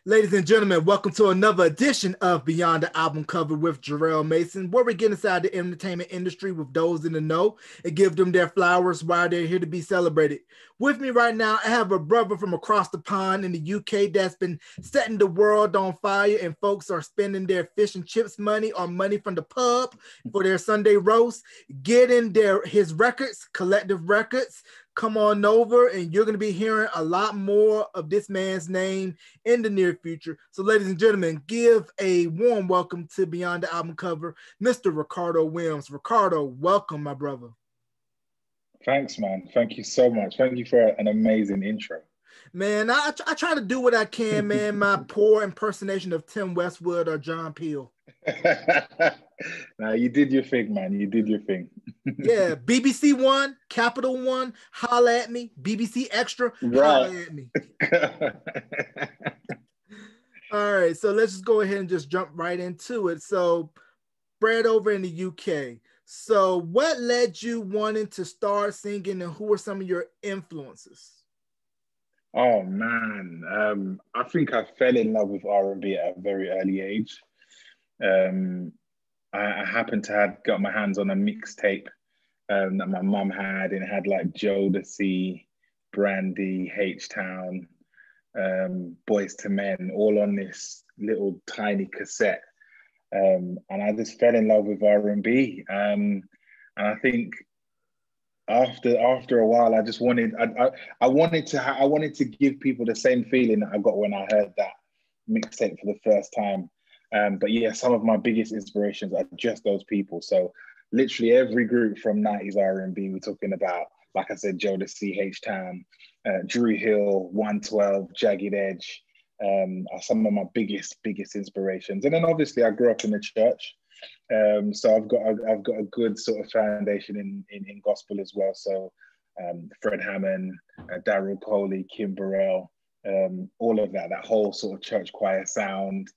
Ladies and gentlemen, welcome to another edition of Beyond the Album Cover with Jarrell Mason, where we get inside the entertainment industry with those in the know and give them their flowers while they're here to be celebrated. With me right now, I have a brother from across the pond in the UK that's been setting the world on fire, and folks are spending their fish and chips money or money from the pub for their Sunday roast, getting his records, collective records. Come on over, and you're going to be hearing a lot more of this man's name in the near future. So, ladies and gentlemen, give a warm welcome to Beyond the Album Cover, Mr. Ricardo Williams. Ricardo, welcome, my brother. Thanks, man. Thank you so much. Thank you for an amazing intro. Man, I try to do what I can, man. My poor impersonation of Tim Westwood or John Peel. Now, you did your thing, man. You did your thing. Yeah, BBC One, Capital One, holla at me. BBC Extra, right. Holla at me. All right, so let's just go ahead and just jump right into it. So, bred over in the UK. So, what led you wanting to start singing, and who are some of your influences? Oh man, I think I fell in love with R&B at a very early age. I happened to have got my hands on a mixtape that my mum had, and it had like Jodeci, Brandy, H-Town, Boys to Men, all on this little tiny cassette. And I just fell in love with R&B. And I think after a while, I just wanted I wanted to give people the same feeling that I got when I heard that mixtape for the first time. But yeah, some of my biggest inspirations are just those people. So literally every group from 90s R&B, we're talking about, like I said, Jodeci, H-Town, Drew Hill, 112, Jagged Edge, are some of my biggest inspirations. And then obviously I grew up in the church. So I've got a good sort of foundation in gospel as well. So Fred Hammond, Daryl Coley, Kim Burrell, all of that whole sort of church choir sound.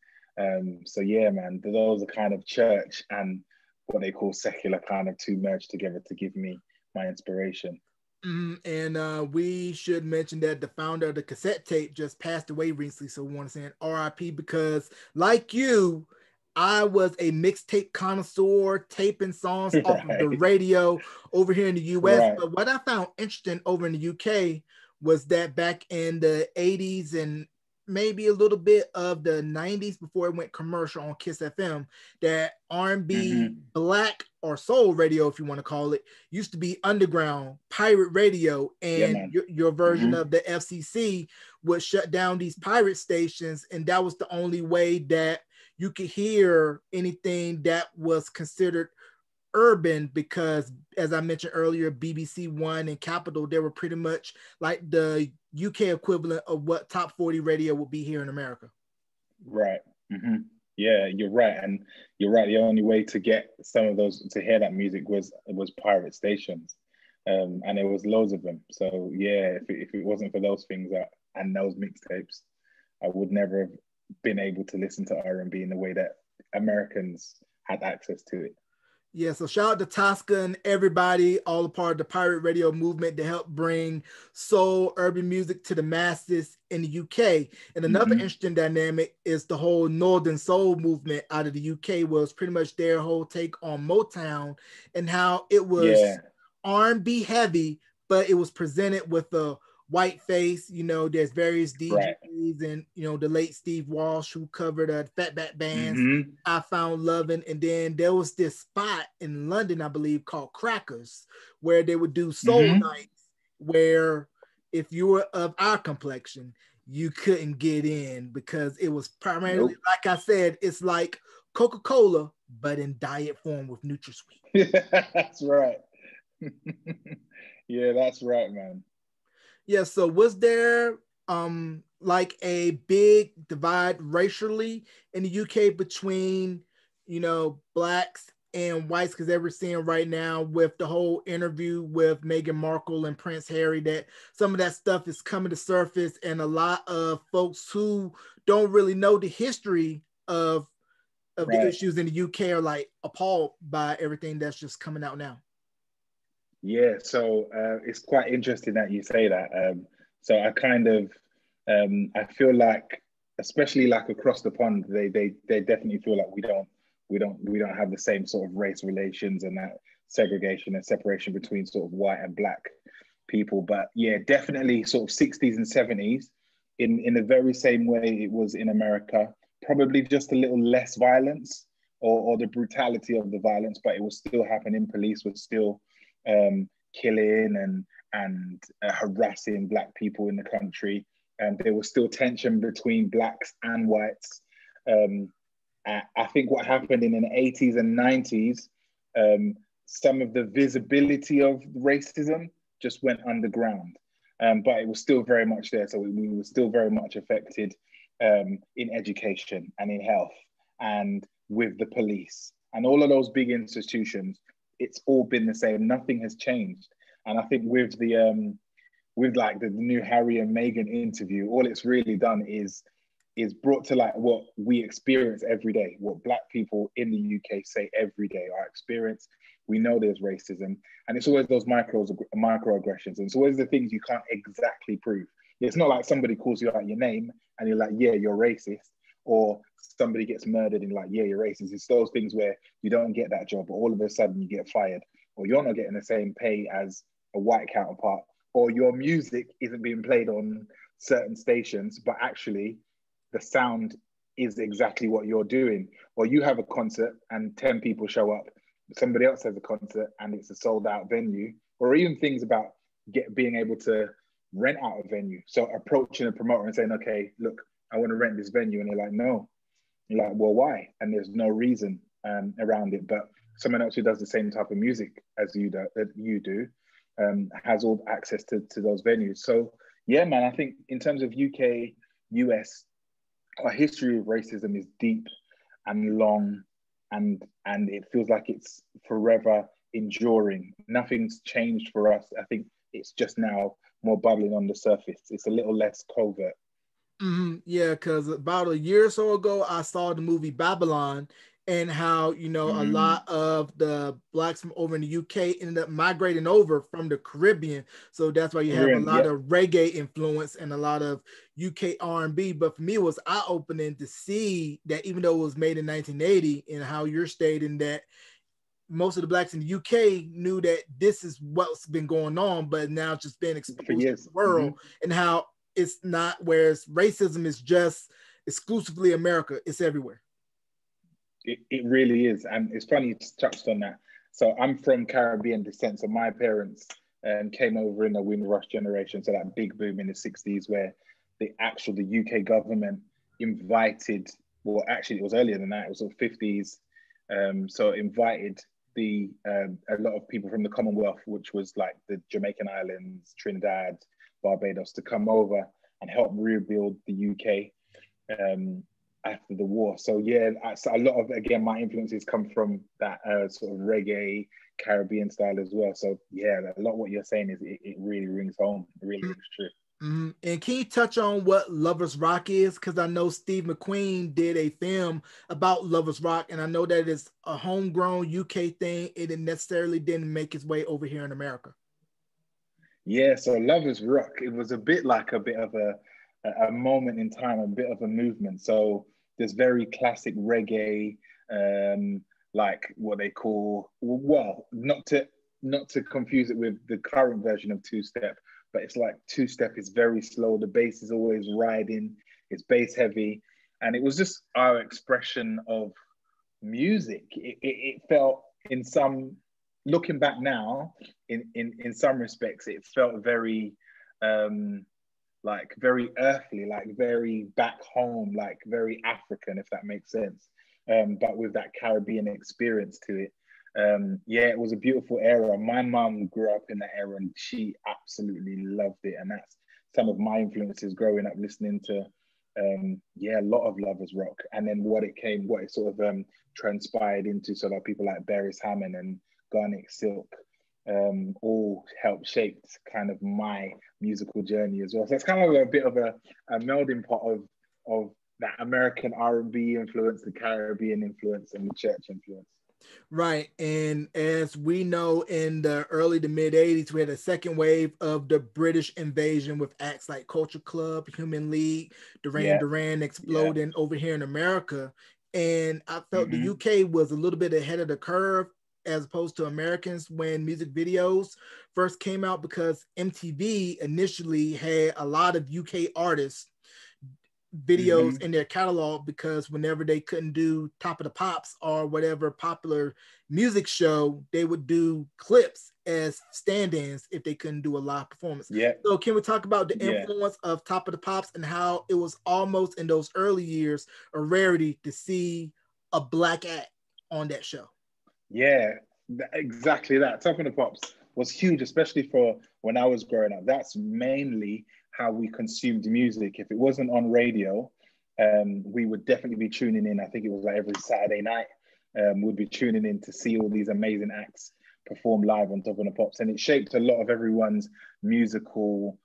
So yeah, man, those are kind of church and what they call secular kind of two merged together to give me my inspiration. And we should mention that the founder of the cassette tape just passed away recently. So we want to say RIP, because like you, I was a mixtape connoisseur, taping songs off of the radio over here in the US. Right. But what I found interesting over in the UK was that back in the 80s and maybe a little bit of the 90s before it went commercial on Kiss FM, that R&B, black or soul radio, if you want to call it, used to be underground pirate radio, and your version of the FCC would shut down these pirate stations, and that was the only way that you could hear anything that was considered urban, because as I mentioned earlier, BBC One and Capital, they were pretty much like the UK equivalent of what Top 40 radio would be here in America. Right. Yeah, you're right. And you're right. The only way to get some of those, to hear that music was pirate stations. And there was loads of them. So yeah, if it wasn't for those things and those mixtapes, I would never have been able to listen to R&B in the way that Americans had access to it. Yeah, so shout out to Tosca and everybody, all a part of the pirate radio movement to help bring soul, urban music to the masses in the UK. And another interesting dynamic is the whole Northern Soul movement out of the UK was pretty much their whole take on Motown and how it was R&B heavy, but it was presented with a white face. You know, there's various DJs and, you know, the late Steve Walsh who covered Fatback Bands, I Found Lovin'. And then there was this spot in London, I believe, called Crackers, where they would do soul nights, where if you were of our complexion, you couldn't get in because it was primarily, like I said, it's like Coca-Cola, but in diet form with NutraSweet. That's right. Yeah, that's right, man. Yeah, so was there like a big divide racially in the UK between, you know, blacks and whites? Because we're seeing right now with the whole interview with Meghan Markle and Prince Harry that some of that stuff is coming to surface, and a lot of folks who don't really know the history of the issues in the UK are like appalled by everything that's just coming out now. Yeah, so it's quite interesting that you say that. So I kind of, I feel like especially like across the pond, they definitely feel like we don't have the same sort of race relations and that segregation and separation between sort of white and black people. But yeah, definitely sort of 60s and 70s in the very same way it was in America, probably just a little less violence or the brutality of the violence, but it was still happening. Police were still killing and harassing black people in the country. And there was still tension between blacks and whites. I think what happened in the 80s and 90s, some of the visibility of racism just went underground, but it was still very much there. So we were still very much affected in education and in health and with the police and all of those big institutions. It's all been the same. Nothing has changed. And I think with like the new Harry and Meghan interview, all it's really done is brought to like what we experience every day, what black people in the UK say every day, our experience. We know there's racism, and it's always those microaggressions, and it's always the things you can't exactly prove. It's not like somebody calls you out your name and you're like, yeah, you're racist, or somebody gets murdered and like, yeah, you're racist. It's those things where you don't get that job, but all of a sudden you get fired, or you're not getting the same pay as a white counterpart, or your music isn't being played on certain stations, but actually the sound is exactly what you're doing. Or you have a concert and 10 people show up, somebody else has a concert and it's a sold out venue, or even things about being able to rent out a venue. So approaching a promoter and saying, okay, look, I want to rent this venue. And they're like, no. You're like, well, why? And there's no reason around it. But someone else who does the same type of music as you do has all access to those venues. So yeah, man, I think in terms of UK, US, our history of racism is deep and long, and it feels like it's forever enduring. Nothing's changed for us. I think it's just now more bubbling on the surface. It's a little less covert. Mm-hmm. Yeah, because about a year or so ago, I saw the movie Babylon, and how, a lot of the blacks from over in the UK ended up migrating over from the Caribbean. So that's why you have a lot of reggae influence and a lot of UK R&B. But for me, it was eye-opening to see that even though it was made in 1980, and how you're stating that most of the blacks in the UK knew that this is what's been going on, but now it's just been exposed to the world, and how it's not, whereas racism is just exclusively America, it's everywhere. It really is. And it's funny you touched on that. So I'm from Caribbean descent. So my parents came over in the Windrush generation. So that big boom in the 60s where the UK government invited, well, actually it was earlier than that, it was sort of 50s. So invited a lot of people from the Commonwealth, which was like the Jamaican Islands, Trinidad, Barbados, to come over and help rebuild the UK after the war. So yeah, a lot of, again, my influences come from that sort of reggae, Caribbean style as well. So yeah, a lot of what you're saying is it really rings home. It really rings true. Mm-hmm. And can you touch on what Lovers Rock is? Because I know Steve McQueen did a film about Lovers Rock, and I know that it's a homegrown UK thing. It necessarily didn't make its way over here in America. Yeah, so Lovers Rock, it was a bit of a moment in time, a bit of a movement. So there's very classic reggae, like what they call, well, not to confuse it with the current version of two-step, but it's like two-step is very slow. The bass is always riding, it's bass heavy. And it was just our expression of music. It felt, in some, looking back now, in some respects, it felt very, like very earthly, like very back home, like very African, if that makes sense. But with that Caribbean experience to it. Yeah, it was a beautiful era. My mum grew up in that era and she absolutely loved it. And that's some of my influences growing up, listening to, a lot of Lovers Rock. And then what it sort of transpired into, so that people like Beres Hammond and Garnet Silk all helped shape kind of my musical journey as well. So it's kind of a bit of a melding pot of that American R&B influence, the Caribbean influence, and the church influence. Right. And as we know, in the early to mid 80s, we had a second wave of the British invasion with acts like Culture Club, Human League, Duran Yeah, Duran yeah. exploding over here in America. And I felt the Hmm. UK was a little bit ahead of the curve as opposed to Americans when music videos first came out, because MTV initially had a lot of UK artists videos Hmm. in their catalog, because whenever they couldn't do Top of the Pops or whatever popular music show, they would do clips as stand-ins if they couldn't do a live performance. Yeah, So can we talk about the yeah, influence of Top of the Pops and how it was almost in those early years a rarity to see a black act on that show? yeah. Exactly that. Top of the Pops was huge, especially for when I was growing up. That's mainly how we consumed music. If it wasn't on radio, we would definitely be tuning in. I think it was like every Saturday night. We'd be tuning in to see all these amazing acts perform live on Top of the Pops, and it shaped a lot of everyone's musical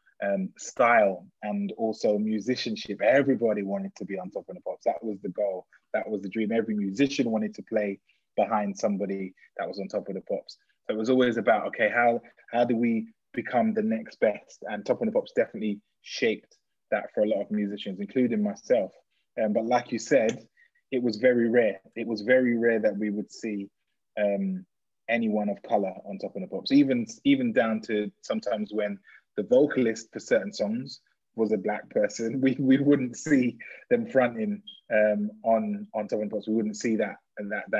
style and also musicianship. Everybody wanted to be on Top of the Pops. That was the goal. That was the dream. Every musician wanted to play behind somebody that was on Top of the Pops. So it was always about, okay, how do we become the next best? And Top of the Pops definitely shaped that for a lot of musicians, including myself. But like you said, it was very rare. It was very rare that we would see um, anyone of color on Top of the Pops. Even down to sometimes when the vocalist for certain songs was a black person, we wouldn't see them fronting on Top of the Pops. We wouldn't see that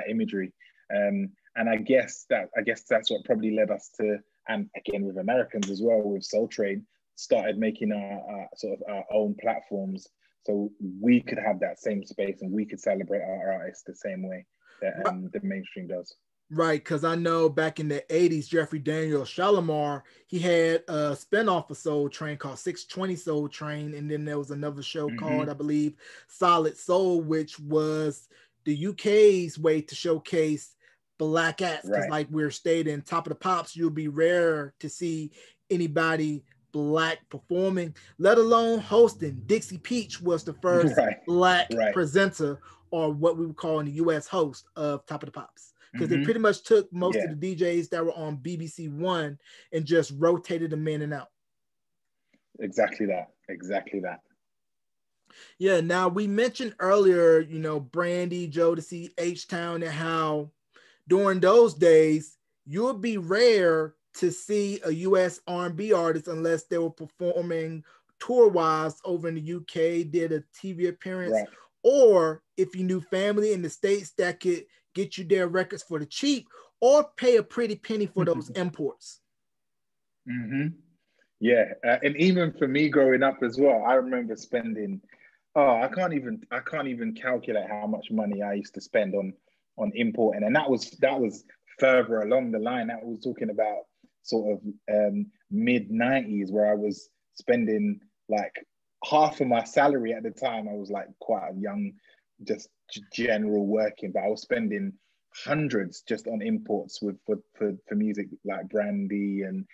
imagery. And I guess that's what probably led us to, and again with Americans as well, with Soul Train, started making our sort of our own platforms, so we could have that same space and we could celebrate our artists the same way that the mainstream does. Right, because I know back in the 80s, Jeffrey Daniel Shalimar, he had a spinoff of Soul Train called 620 Soul Train. And then there was another show called, I Mm-hmm. believe, Solid Soul, which was the UK's way to showcase black acts. Because, Right. like we're stating, Top of the Pops, you'll be rare to see anybody black performing, let alone hosting. Dixie Peach was the first Right. black Right. presenter, or what we would call in the US host of Top of the Pops, because they Mm-hmm. pretty much took most of Yeah. the DJs that were on BBC One and just rotated them in and out. Exactly that. Exactly that. Yeah, now we mentioned earlier, Brandy, Jodeci, H Town, and how during those days, you would be rare to see a US R&B artist unless they were performing tour wise over in the UK, did a TV appearance, Right. or if you knew family in the States that could get you their records for the cheap or pay a pretty penny for those imports. Mm-hmm. Yeah, and even for me growing up as well, I remember spending. Oh, I can't even calculate how much money I used to spend on importing, and that was further along the line. That was talking about sort of mid '90s, where I was spending like half of my salary at the time. I was like quite a young, just general working, but I was spending hundreds just on imports with for music like Brandy and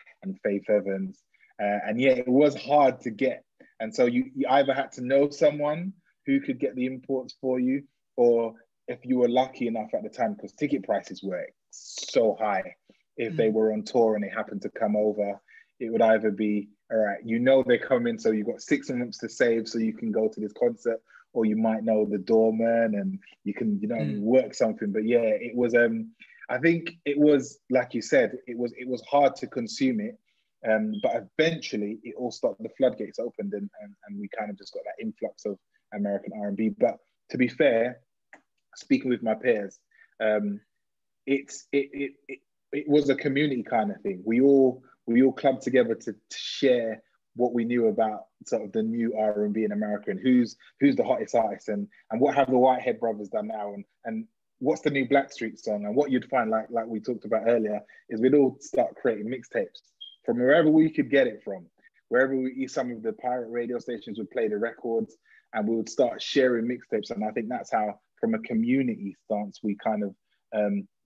Faith Evans. And yeah, it was hard to get. And so you either had to know someone who could get the imports for you, or if you were lucky enough at the time, because ticket prices were so high, if they Mm. were on tour and they happened to come over, it would either be, all right, they're coming, so you've got 6 months to save so you can go to this concert, or you might know the doorman and you can, Mm. work something. But yeah, it was, I think it was, like you said, it was hard to consume it. But eventually, it all stopped. The floodgates opened, and we kind of just got that influx of American R&B. But to be fair, speaking with my peers, um, it was a community kind of thing. We all clubbed together to share what we knew about sort of the new R&B in America, and who's the hottest artist, and what have the Whitehead brothers done now, and what's the new Blackstreet song. And what you'd find, like we talked about earlier, is we'd all start creating mixtapes from wherever we could get it from. Wherever some of the pirate radio stations would play the records, and we would start sharing mixtapes. And I think that's how, from a community stance, we kind of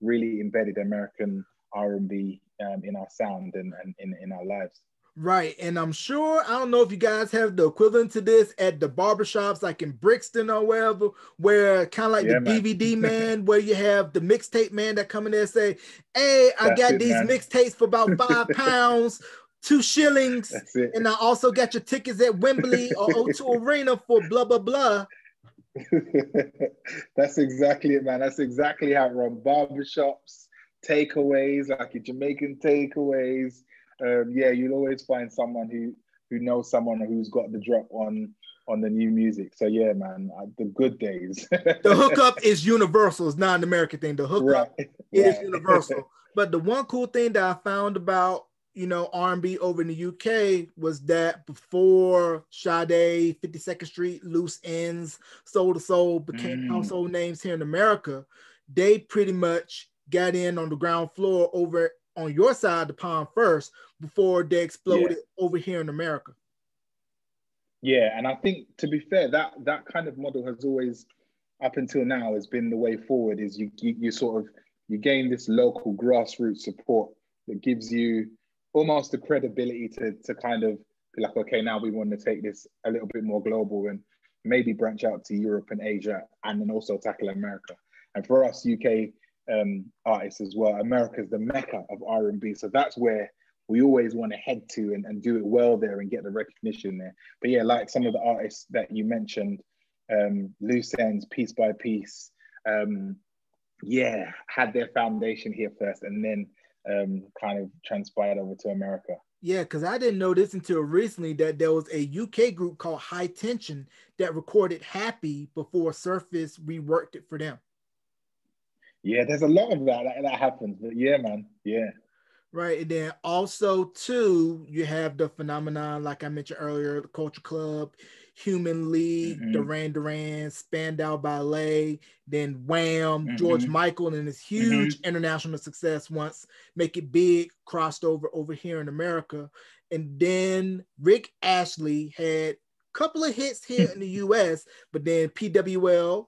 really embedded American R&B in our sound and in our lives. Right. And I'm sure, I don't know if you guys have the equivalent to this at the barbershops, like in Brixton or wherever, where kind of like the Yeah, man. DVD man, where you have the mixtape man that come in there and say, hey, I That's got it, these man. mixtapes for about £5, 2 shillings. That's it. And I also got your tickets at Wembley or O2 Arena for blah, blah, blah. That's exactly it, man. That's exactly how it runs. Barbershops, takeaways, like your Jamaican takeaways. Yeah, you'll always find someone who knows someone who's got the drop on the new music. So yeah, man, the good days. The hookup is universal. It's not an American thing. The hookup Right, is right. universal. But the one cool thing that I found about, R&B over in the UK was that before Sade, 52nd Street, Loose Ends, Soul to Soul became household names here in America, they pretty much got in on the ground floor over on your side of the pond first before they exploded over here in America. Yeah, and I think, to be fair, that kind of model has always, up until now, has been the way forward. Is you sort of, you gain this local grassroots support that gives you almost the credibility to kind of be like, okay, now we want to take this a little bit more global and maybe branch out to Europe and Asia, and then also tackle America. And for us UK artists as well, America is the mecca of R&B, so that's where we always want to head to and do it well there and get the recognition there. But yeah, like some of the artists that you mentioned, Loose Ends, Piece by Piece, had their foundation here first and then kind of transpired over to America. Yeah, because I didn't know this until recently that there was a UK group called High Tension that recorded Happy before Surface reworked it for them. Yeah, there's a lot of that happens. But yeah, man, yeah. Right. And then also, too, you have the phenomenon, like I mentioned earlier, the Culture Club, Human League, Duran Duran, Spandau Ballet, then Wham, George Michael, and his huge international success once Make It Big crossed over here in America. And then Rick Astley had a couple of hits here in the US, but then PWL,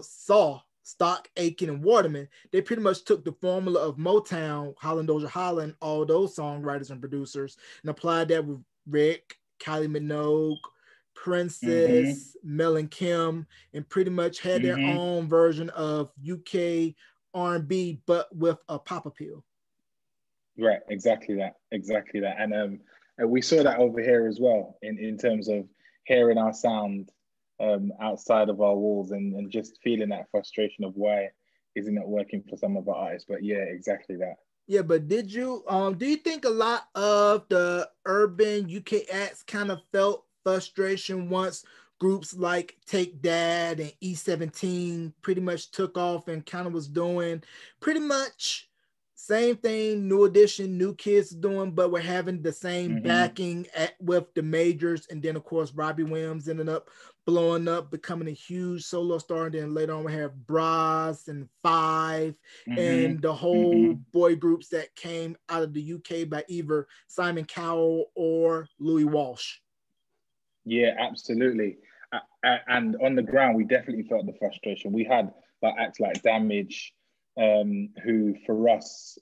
saw Stock, Aiken, and Waterman, they pretty much took the formula of Motown, Holland Dozier Holland, all those songwriters and producers, and applied that with Rick, Kylie Minogue, Princess, Mel and Kim, and pretty much had their own version of UK R&B, but with a pop appeal. Right, exactly that. And we saw that over here as well in terms of hearing our sound outside of our walls and just feeling that frustration of why isn't it working for some of our artists. But yeah, exactly that. Yeah, but do you think a lot of the urban UK acts kind of felt frustration once groups like Take That and E17 pretty much took off and kind of was doing pretty much same thing New Edition, New Kids doing, but we're having the same backing with the majors. And then, of course, Robbie Williams ended up blowing up, becoming a huge solo star. And then later on, we have Bras and Five and the whole boy groups that came out of the UK by either Simon Cowell or Louis Walsh. Yeah, absolutely. And on the ground, we definitely felt the frustration. We had acts like Damage, who for us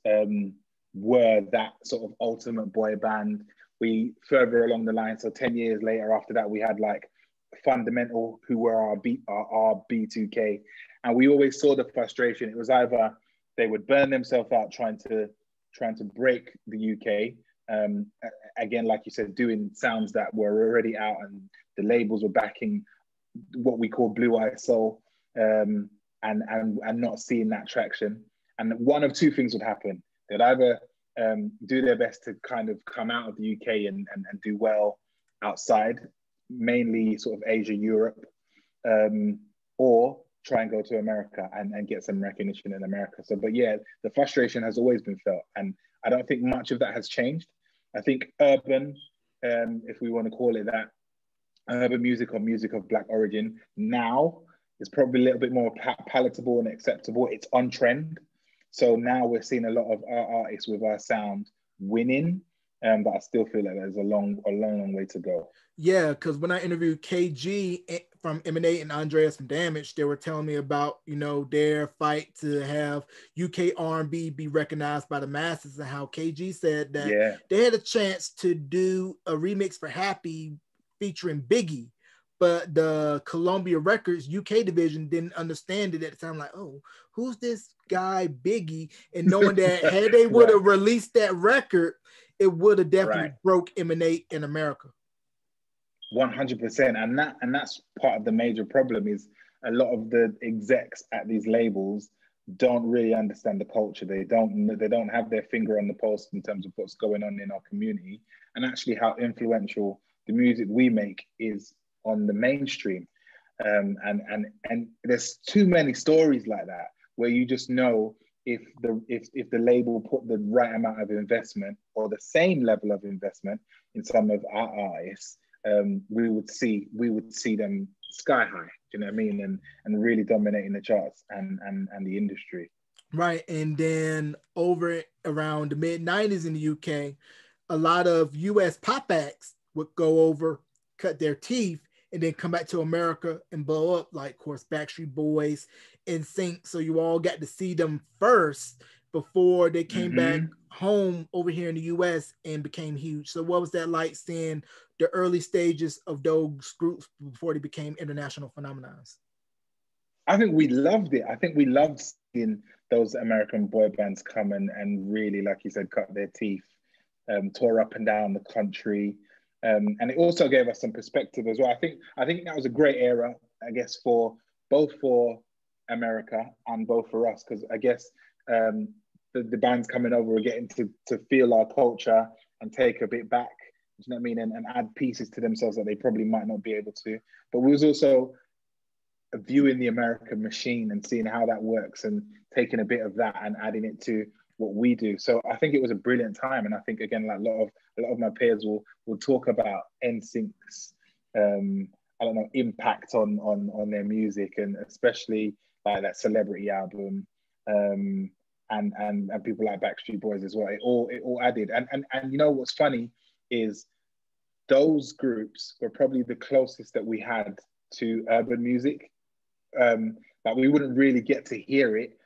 were that sort of ultimate boy band. We further along the line, so 10 years later after that, we had like Fundamental, who were our B2K. And we always saw the frustration. It was either they would burn themselves out trying to break the UK. Again, like you said, doing sounds that were already out and the labels were backing what we call Blue Eye Soul. And not seeing that traction. And one of two things would happen. They'd either do their best to kind of come out of the UK and do well outside, mainly sort of Asia, Europe, or try and go to America and get some recognition in America. So, but yeah, the frustration has always been felt. And I don't think much of that has changed. I think urban, if we want to call it that, urban music or music of Black origin now, it's probably a little bit more palatable and acceptable. It's on trend. So now we're seeing a lot of our artists with our sound winning, but I still feel like there's a long way to go. Yeah, because when I interviewed KG from Emanate and Andreas from Damage, they were telling me about, you know, their fight to have UK R&B be recognized by the masses, and how KG said that they had a chance to do a remix for Happy featuring Biggie, but the Columbia Records UK division didn't understand it at the time. Like, oh, who's this guy Biggie? And knowing that had they would have released that record, it would have definitely broke Emanate in America. 100%, and that's part of the major problem is a lot of the execs at these labels don't really understand the culture. They don't have their finger on the pulse in terms of what's going on in our community, and actually how influential the music we make is on the mainstream. And there's too many stories like that where you just know if the label put the right amount of investment or the same level of investment in some of our artists, we would see them sky high. Do you know what I mean? And really dominating the charts and the industry. Right. And then over around the mid 90s in the UK, a lot of US pop acts would go over, cut their teeth, and then come back to America and blow up, like, of course, Backstreet Boys, NSYNC. So you all got to see them first before they came back home over here in the US and became huge. So what was that like, seeing the early stages of those groups before they became international phenomena? I think we loved it. I think we loved seeing those American boy bands come and really, like you said, cut their teeth, tour up and down the country. And it also gave us some perspective as well. I think that was a great era, I guess, for both for America and both for us, because I guess the bands coming over were getting to feel our culture and take a bit back, you know what I mean, and add pieces to themselves that they probably might not be able to. But we was also viewing the American machine and seeing how that works and taking a bit of that and adding it to what we do. So I think it was a brilliant time. And I think, again, like a lot of my peers will talk about NSYNC's impact on their music, and especially like that Celebrity album, and people like Backstreet Boys as well. It all added. And you know what's funny is those groups were probably the closest that we had to urban music. Like we wouldn't really get to hear it.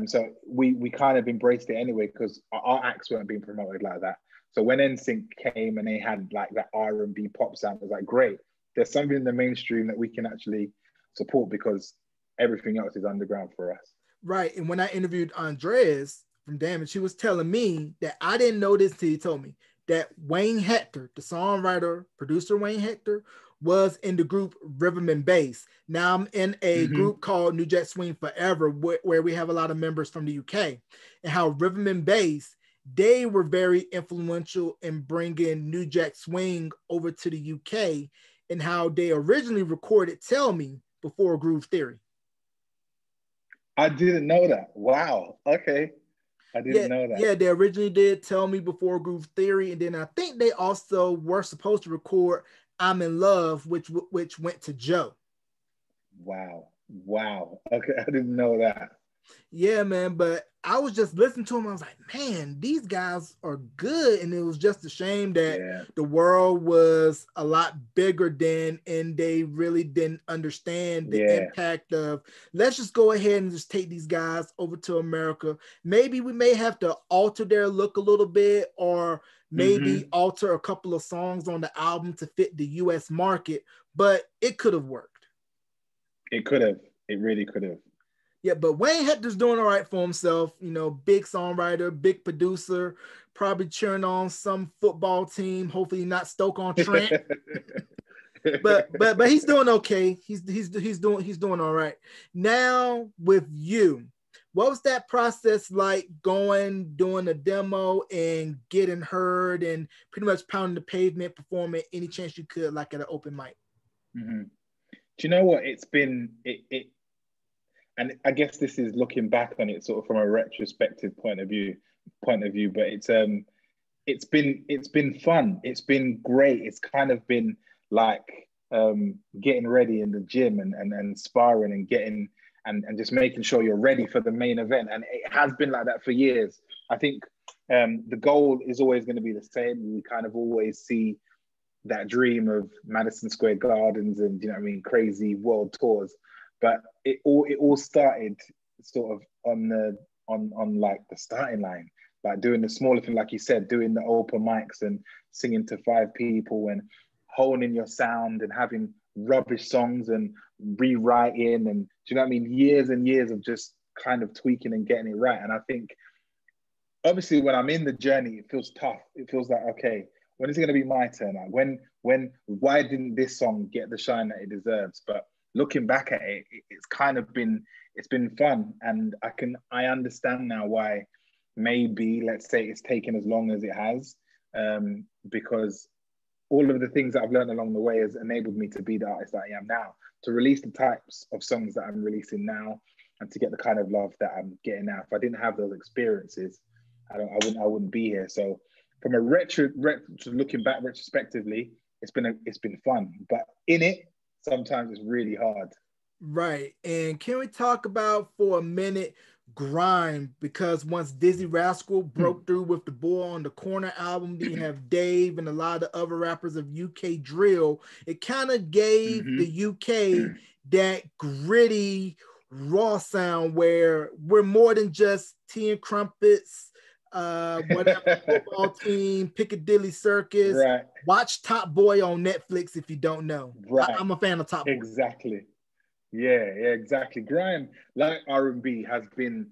So we kind of embraced it anyway, because our acts weren't being promoted like that. So when NSYNC came and they had like that R&B pop sound, it was like, great, there's something in the mainstream that we can actually support, because everything else is underground for us. Right. And when I interviewed Andreas from Damage, he was telling me that I didn't know this till he told me that Wayne Hector, the songwriter, producer Wayne Hector, was in the group Rhythm and Bass. Now I'm in a group called New Jack Swing Forever, where we have a lot of members from the UK, and how Rhythm and Bass, they were very influential in bringing New Jack Swing over to the UK, and how they originally recorded Tell Me before Groove Theory. I didn't know that. Wow. Okay. I didn't know that. Yeah, they originally did Tell Me before Groove Theory, and then I think they also were supposed to record I'm in Love, which went to Joe. Wow. Okay, I didn't know that. Yeah, man, but I was just listening to them. I was like, man, these guys are good. And it was just a shame that the world was a lot bigger then, and they really didn't understand the impact of, let's just go ahead and just take these guys over to America. Maybe we may have to alter their look a little bit, or maybe alter a couple of songs on the album to fit the US market, but it could have worked. It could have. It really could have. Yeah, but Wayne Hector's doing all right for himself. You know, big songwriter, big producer, probably cheering on some football team. Hopefully not Stoke-on-Trent. but he's doing okay. He's doing all right. Now with you, what was that process like, doing a demo and getting heard and pretty much pounding the pavement, performing any chance you could, like at an open mic? Do you know what? It's been and I guess this is looking back on it sort of from a retrospective point of view, but it's been fun. It's been great. It's kind of been like getting ready in the gym and sparring and getting and just making sure you're ready for the main event. And it has been like that for years. I think the goal is always going to be the same. We kind of always see that dream of Madison Square Gardens and, you know what I mean, crazy world tours. But it all started sort of on like the starting line, like doing the smaller thing, like you said, doing the open mics and singing to 5 people and honing your sound and having rubbish songs and rewriting, and do you know what I mean? Years and years of just kind of tweaking and getting it right. And I think obviously when I'm in the journey, it feels tough. It feels like, okay, when is it going to be my turn? Like why didn't this song get the shine that it deserves? But looking back at it, it's kind of been, it's been fun. And I understand now why maybe, let's say, it's taken as long as it has, because all of the things that I've learned along the way has enabled me to be the artist that I am now, to release the types of songs that I'm releasing now, and to get the kind of love that I'm getting now. If I didn't have those experiences, I wouldn't be here. So from a looking back retrospectively, it's been fun, but in it, sometimes it's really hard. Right. And can we talk about for a minute grime? Because once Dizzy Rascal broke through with the Boy on the Corner album, then you have Dave and a lot of other rappers of UK drill. It kind of gave the UK that gritty, raw sound where we're more than just tea and crumpets, whatever, football team, Piccadilly Circus. Right. Watch Top Boy on Netflix if you don't know. Right. I'm a fan of Top Boy. Exactly. Yeah, exactly. Grime, like R&B, has been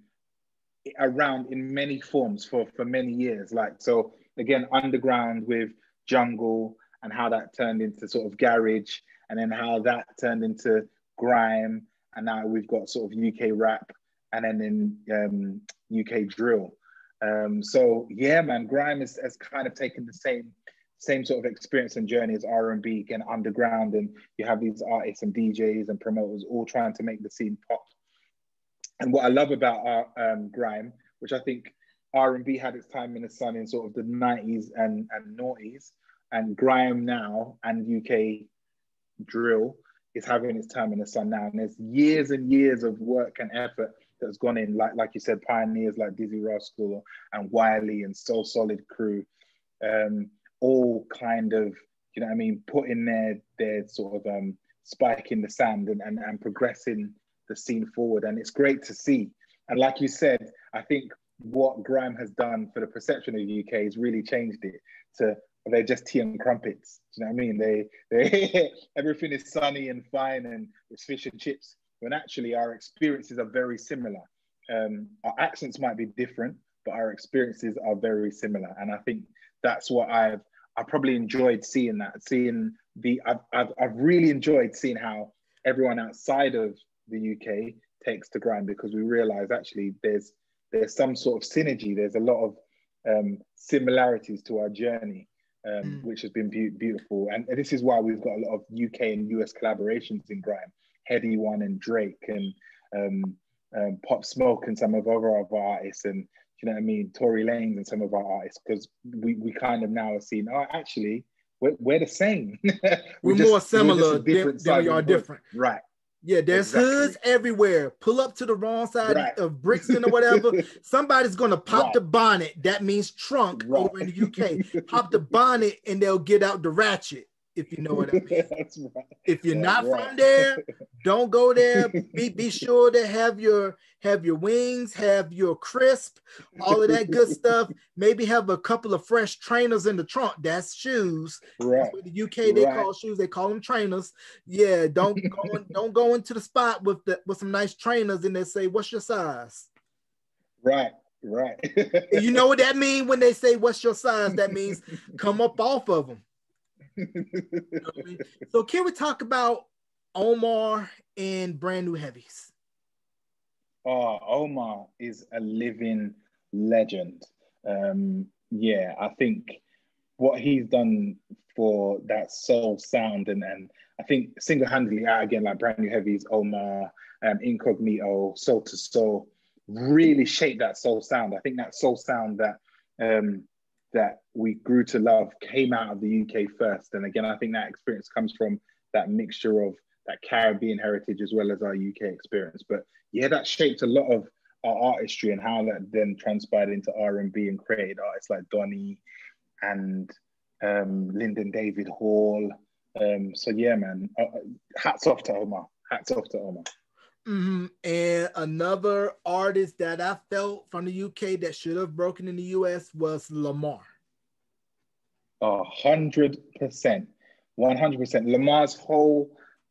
around in many forms for many years. Like, so again, underground with jungle, and how that turned into sort of garage, and then how that turned into grime, and now we've got sort of UK rap, and then in UK drill. So yeah, man, grime has kind of taken the same sort of experience and journey as R&B, again, underground, and you have these artists and DJs and promoters all trying to make the scene pop. And what I love about grime, which I think R&B had its time in the sun in sort of the 90s and noughties, and grime now and UK drill is having its time in the sun now. And there's years and years of work and effort that's gone in, like you said, pioneers like Dizzy Rascal and Wiley and Soul Solid crew, all kind of, you know what I mean, putting their sort of spike in the sand and progressing the scene forward. And it's great to see. And like you said, I think what grime has done for the perception of the UK has really changed it to, they're just tea and crumpets. Do you know what I mean? They everything is sunny and fine and it's fish and chips, when actually our experiences are very similar. Our accents might be different, but our experiences are very similar. And I think that's what I probably enjoyed seeing that. I've really enjoyed seeing how everyone outside of the UK takes to grime, because we realize actually there's some sort of synergy. There's a lot of similarities to our journey, which has been beautiful. And this is why we've got a lot of UK and US collaborations in grime. Heady One and Drake and Pop Smoke and some of our other artists, and you know what I mean, Tory Lanez and some of our artists, because we kind of now are seeing, oh, actually, we're the same. we're more similar than we are different. Right. Yeah, there's hoods everywhere. Pull up to the wrong side of Brixton or whatever. Somebody's going to pop the bonnet. That means trunk over in the UK. Pop the bonnet and they'll get out the ratchet, if you know what I mean. That's right. If you're not from there, don't go there. Be sure to have your wings, have your crisp, all of that good stuff. Maybe have a couple of fresh trainers in the trunk. That's shoes. Right. That's what the UK they call shoes. They call them trainers. Yeah, don't go into the spot with some nice trainers and they say, "What's your size?" Right. You know what that means when they say, "What's your size?" That means come up off of them. You know what I mean? So can we talk about Omar and Brand New Heavies? Oh, Omar is a living legend. Yeah, I think what he's done for that soul sound, and I think single-handedly out again, like Brand New Heavies, Omar, Incognito, Soul to Soul, really shaped that soul sound. I think that soul sound that we grew to love came out of the UK first. And again, I think that experience comes from that mixture of that Caribbean heritage as well as our UK experience. But yeah, that shaped a lot of our artistry and how that then transpired into R&B and created artists like Donny and Lyndon David Hall. So yeah, man, hats off to Omar. Hats off to Omar. And another artist that I felt from the UK that should have broken in the US was Lamar. 100%, 100%. Lamar's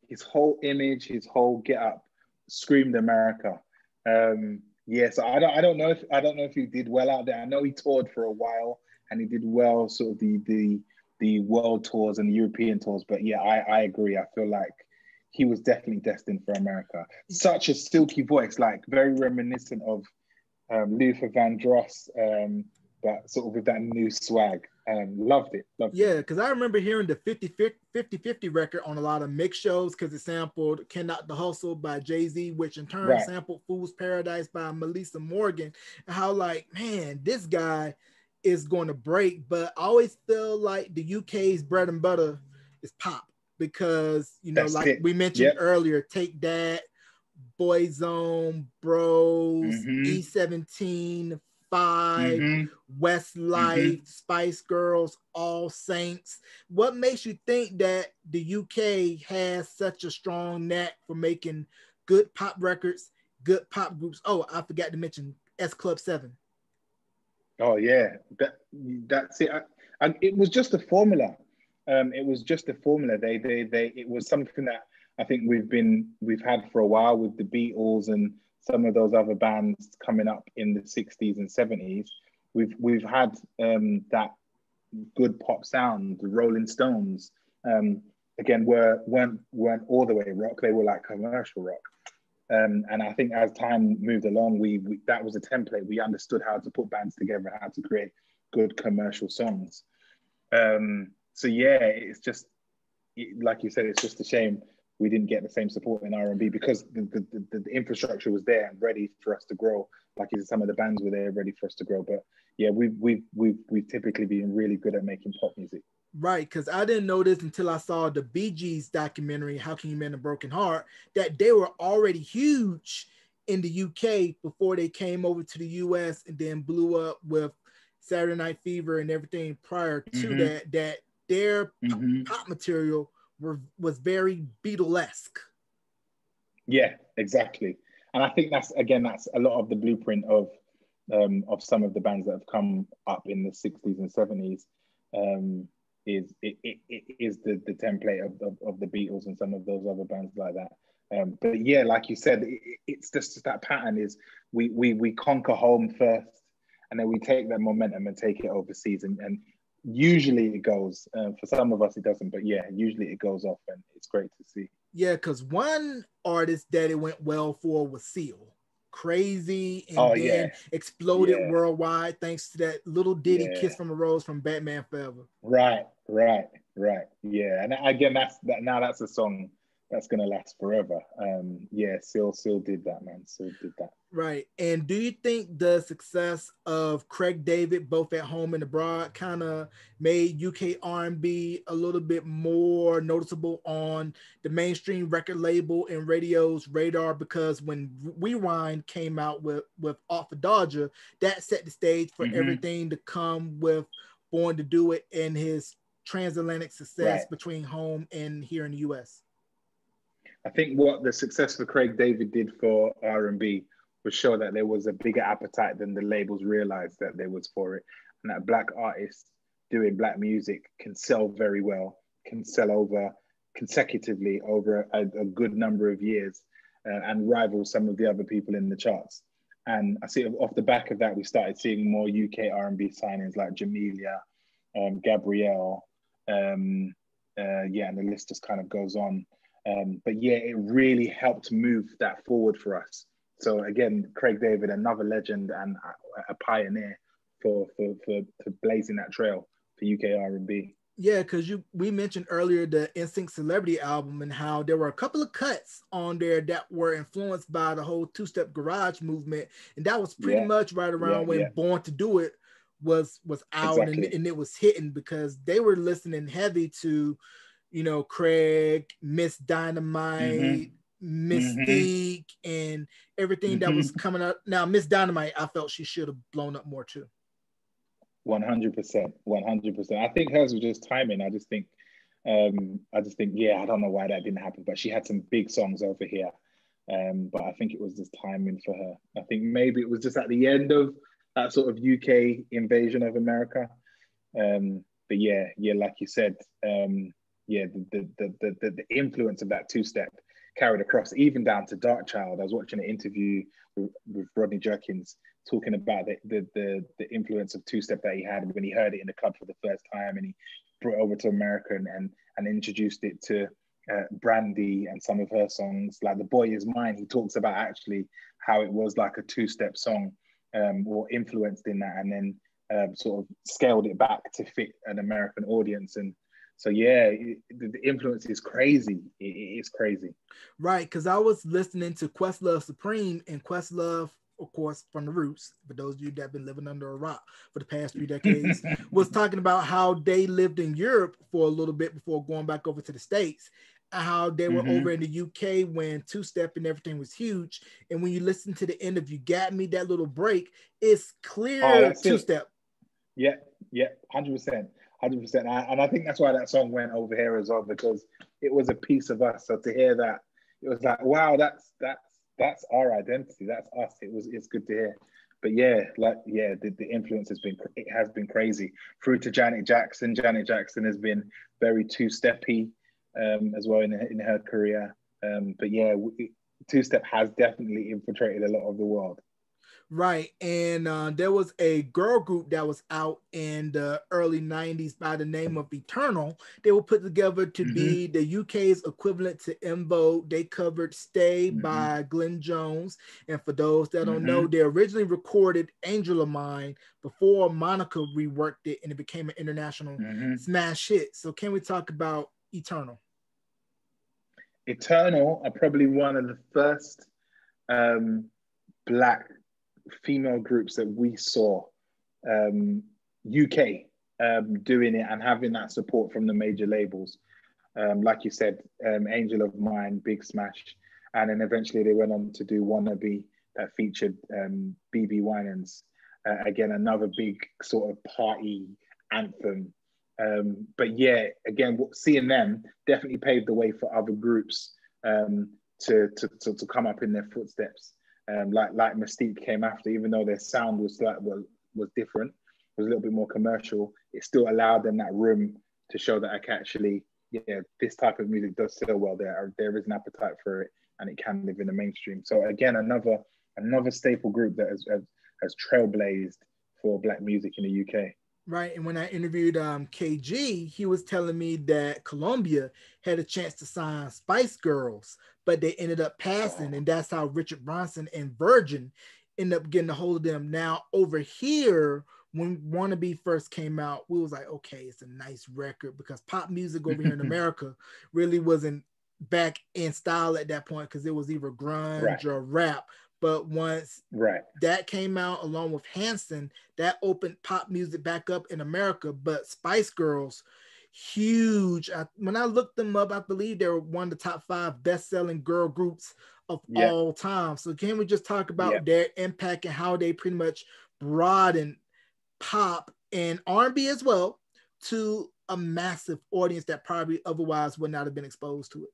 his whole image, his whole get up, screamed America. Yeah, so I don't know if he did well out there. I know he toured for a while and he did well, sort of the world tours and the European tours. But yeah, I agree. I feel like he was definitely destined for America. Such a silky voice, like very reminiscent of Luther Vandross, but sort of with that new swag. Loved it. Yeah, because I remember hearing the 50-50 record on a lot of mix shows because it sampled Cannot the Hustle by Jay-Z, which in turn sampled Fool's Paradise by Melissa Morgan. And how like, man, this guy is going to break. But I always feel like the UK's bread and butter is pop because, you know, That's like it. we mentioned earlier, Take That, Boyzone, Bros, E17, Five, Westlife, Spice Girls, All Saints. What makes you think that the UK has such a strong knack for making good pop records, good pop groups? Oh, I forgot to mention S Club 7. Oh yeah, that's it. It was just a formula. It was just a formula. It was something that I think we've had for a while with the Beatles and some of those other bands coming up in the 60s and 70s. We've had that good pop sound. The Rolling Stones, again, weren't all the way rock. They were like commercial rock. And I think as time moved along, we that was a template. We understood how to put bands together, how to create good commercial songs. So yeah, it's just like you said, it's just a shame we didn't get the same support in R&B because the infrastructure was there and ready for us to grow. Like some of the bands were there ready for us to grow. But yeah, we've typically been really good at making pop music. Right, because I didn't know this until I saw the Bee Gees documentary, How Can You Mend a Broken Heart, that they were already huge in the UK before they came over to the US and then blew up with Saturday Night Fever and everything prior to that their pop material was very Beatlesque. Yeah, exactly. And I think that's a lot of the blueprint of some of the bands that have come up in the 60s and 70s. Is the template of the Beatles and some of those other bands like that. But yeah, like you said, it's just that pattern is we conquer home first, and then we take that momentum and take it overseas, and usually it goes. For some of us, it doesn't, but yeah, usually it goes off, and it's great to see. Yeah, because one artist that it went well for was Seal. Crazy, and then exploded worldwide thanks to that little ditty "Kiss from a Rose" from Batman Forever. Right. Yeah, and again, that's a song that's gonna last forever. Seal did that, man. Seal did that. Right. And do you think the success of Craig David, both at home and abroad, kind of made UK R&B a little bit more noticeable on the mainstream record label and radio's radar? Because when Rewind came out with Off of Dodger, that set the stage for everything to come with Born to Do It and his transatlantic success between home and here in the US. I think what the success for Craig David did for R&B was show that there was a bigger appetite than the labels realized that there was for it, and that Black artists doing Black music can sell very well, can sell over consecutively over a good number of years, and rival some of the other people in the charts. And I see off the back of that, we started seeing more UK R&B signings like Jamelia, Gabrielle, and the list just kind of goes on. But yeah, it really helped move that forward for us. So again, Craig David, another legend and a pioneer for blazing that trail for UK R&B. Yeah, because we mentioned earlier the NSYNC Celebrity album and how there were a couple of cuts on there that were influenced by the whole two-step garage movement, and that was pretty much right around when Born to Do It was out and it was hitting, because they were listening heavy to, you know, Craig, Miss Dynamite, Mystique, and everything that was coming up. Now, Miss Dynamite, I felt she should have blown up more too. 100%, 100%. I think hers was just timing. I just think, yeah, I don't know why that didn't happen, but she had some big songs over here. But I think it was just timing for her. I think maybe it was just at the end of that sort of UK invasion of America. But yeah, like you said, yeah, the influence of that two-step carried across even down to Dark Child. I was watching an interview with Rodney Jerkins talking about the influence of two-step that he had when he heard it in the club for the first time, and he brought it over to America and introduced it to Brandy and some of her songs, like The Boy Is Mine. He talks about actually how it was like a two-step song, or influenced in that, and then sort of scaled it back to fit an American audience. And so, yeah, the influence is crazy. It is crazy. Right, because I was listening to Questlove Supreme, and Questlove, of course, from the Roots, for those of you that have been living under a rock for the past 3 decades, was talking about how they lived in Europe for a little bit before going back over to the States, and how they were over in the UK when two-step and everything was huge. And when you listen to the end of You Got Me, that little break, it's clear two-step. Yeah, 100%. 100%. And I think that's why that song went over here as well, because it was a piece of us. So to hear that, it was like, wow, that's our identity. That's us. It's good to hear. But yeah, the influence has been crazy. Through to Janet Jackson. Janet Jackson has been very two-steppy as well in her career. But yeah, two-step has definitely infiltrated a lot of the world. Right. And there was a girl group that was out in the early 90s by the name of Eternal. They were put together to be the UK's equivalent to En Vogue. They covered Stay by Glenn Jones. And for those that don't know, they originally recorded Angel of Mine before Monica reworked it and it became an international smash hit. So can we talk about Eternal? Eternal are probably one of the first Black female groups that we saw UK doing it and having that support from the major labels. Like you said, Angel of Mine, big smash. And then eventually they went on to do Wannabe that featured BB Winans. Again, another big sort of party anthem. But yeah, again, seeing them definitely paved the way for other groups to come up in their footsteps. Like Mystique came after, even though their sound was different, was a little bit more commercial. It still allowed them that room to show that I can actually, this type of music does sell well. There is an appetite for it, and it can live in the mainstream. So again, another staple group that has trailblazed for Black music in the UK. Right. And when I interviewed KG, he was telling me that Columbia had a chance to sign Spice Girls, but they ended up passing. And that's how Richard Bronson and Virgin ended up getting a hold of them. Now, over here, when Wannabe first came out, we was like, okay, it's a nice record, because pop music over here in America really wasn't back in style at that point, because it was either grunge or rap. But once that came out along with Hanson, that opened pop music back up in America. But Spice Girls, huge. When I looked them up, I believe they were one of the top 5 best-selling girl groups of all time. So can we just talk about their impact and how they pretty much broadened pop and R&B as well to a massive audience that probably otherwise would not have been exposed to it?